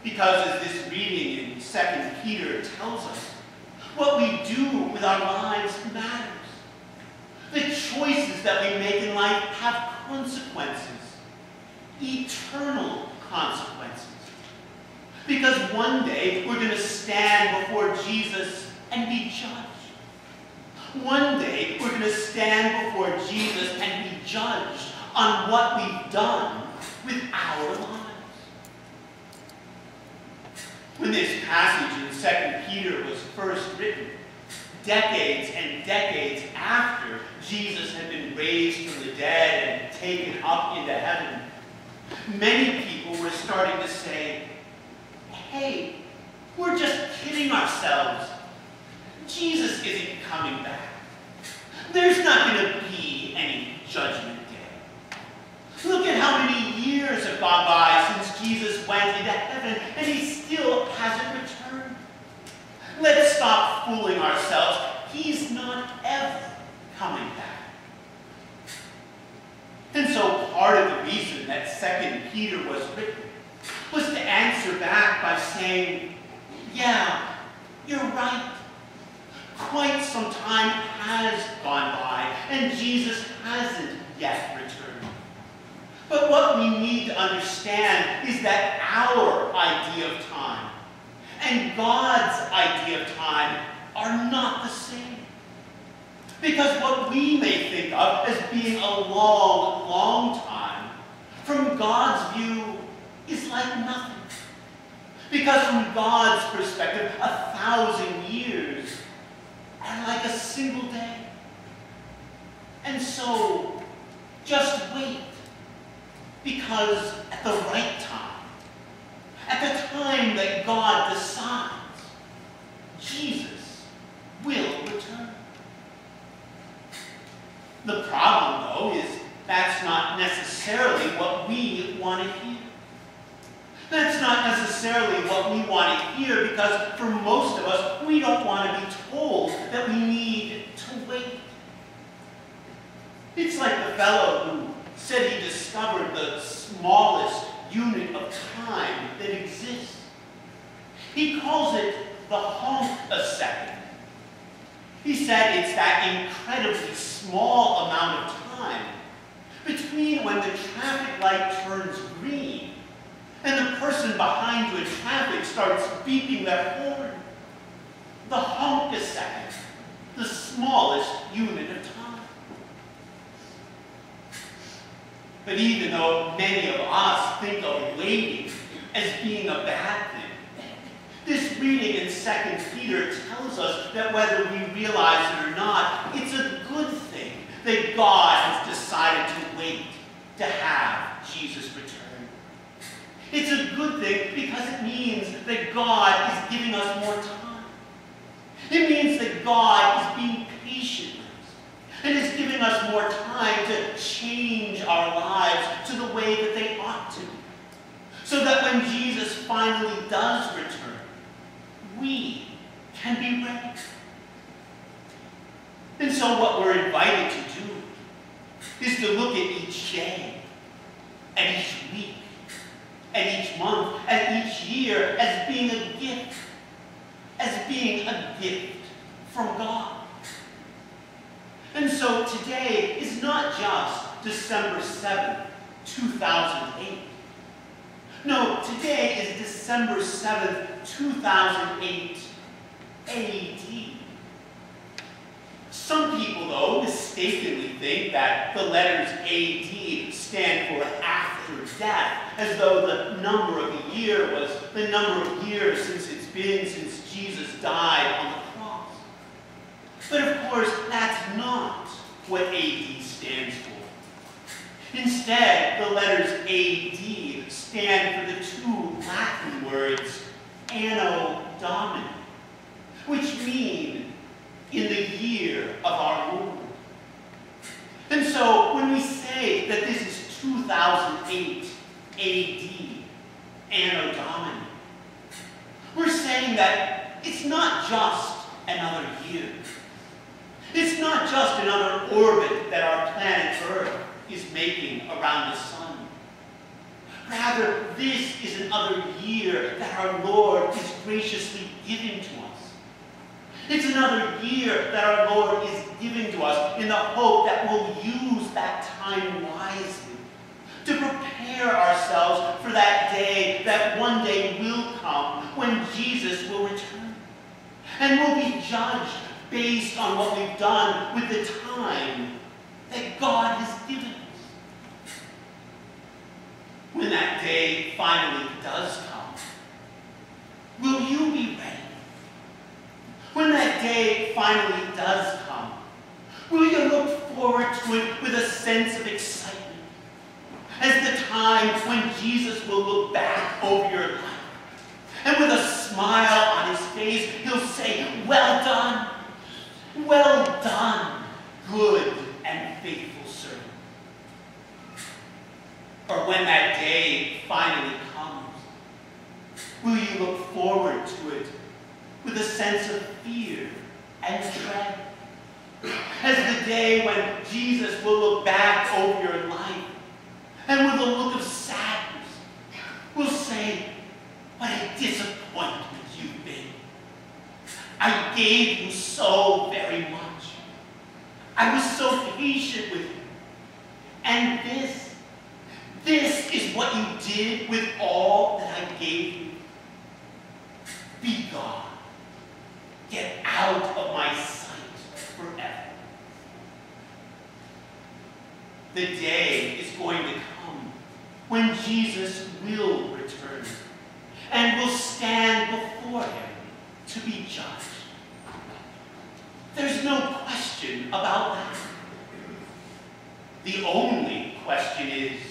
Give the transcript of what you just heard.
Because as this reading in 2 Peter tells us, what we do with our lives matters. The choices that we make in life have consequences, eternal consequences. Because one day we're going to stand before Jesus and be judged. One day we're going to stand before Jesus and be judged on what we've done with our lives. When this passage in 2 Peter was first written, decades and decades after Jesus had been raised from the dead and taken up into heaven, many people were starting to say, hey, we're just kidding ourselves. Jesus isn't coming back. There's not going to be any judgment day. Look at how many years have gone by since Jesus went into heaven, and he still hasn't returned. Let's stop fooling ourselves. He's not ever coming back. And so part of the reason that 2 Peter was written was to answer back by saying, yeah, you're right. Quite some time has gone by, and Jesus hasn't yet returned. But what we need to understand is that our idea of time and God's idea of time are not the same. Because what we may think of as being a long, long time, from God's view, is like nothing. Because from God's perspective, 1,000 years are like a single day. And so, just wait. Because at the right time, at the time that God decides, Jesus will return. The problem, though, is that's not necessarily what we want to hear. That's not necessarily what we want to hear, because for most of us, we don't want to be told that we need to wait. It's like the fellow who said he discovered the smallest unit of time that exists. He calls it the honk a second. He said it's that incredibly small amount of time between when the traffic light turns green and the person behind you in traffic starts beeping their horn. The honk a second, the smallest unit of time. But even though many of us think of waiting as being a bad thing, this reading in 2 Peter tells us that whether we realize it or not, it's a good thing that God has decided to wait to have Jesus return. It's a good thing because it means that God is giving us more time. It means that God is being patient with us and is giving us more time to change our lives to the way that they ought to, so that when Jesus finally does return, we can be ready. And so what we're invited to do is to look at each day, at each week, at each month, at each year as being a gift, from God. And so today is not just December 7th, 2008. No, today is December 7th, 2008 AD. Some people, though, mistakenly think that the letters AD stand for after death, as though the number of the year was the number of years since it's been since Jesus died on the cross. But of course, that's not what AD stands for. Instead, the letters AD stand for the two Latin words Anno Domini, which mean in the year of our Lord. And so when we say that this is 2008 AD, Anno Domini, we're saying that it's not just another year. It's not just another orbit that our planet Earth is making around the sun. Rather, this is another year that our Lord is graciously giving to us. It's another year that our Lord is giving to us in the hope that we'll use that time wisely to prepare ourselves for that day that one day will come when Jesus will return. And we'll be judged based on what we've done with the time that God has given us. When that day finally does come, will you be ready? When that day finally does come, will you look forward to it with a sense of excitement? As the time when Jesus will look back over your life, and with a smile on his face, he'll say, "Well done, good and faithful servant." Or when that day finally comes, will you look forward to it with a sense of fear and dread? As the day when Jesus will look back over your life, and with a look of sadness, will say, "What a disappointment you've been. I gave you so very much. I was so patient with you. And this is what you did with all that I gave you. Be gone. Get out of my sight forever." The day is going to come when Jesus will return and will stand before him to be judged. There's no question about that. The only question is,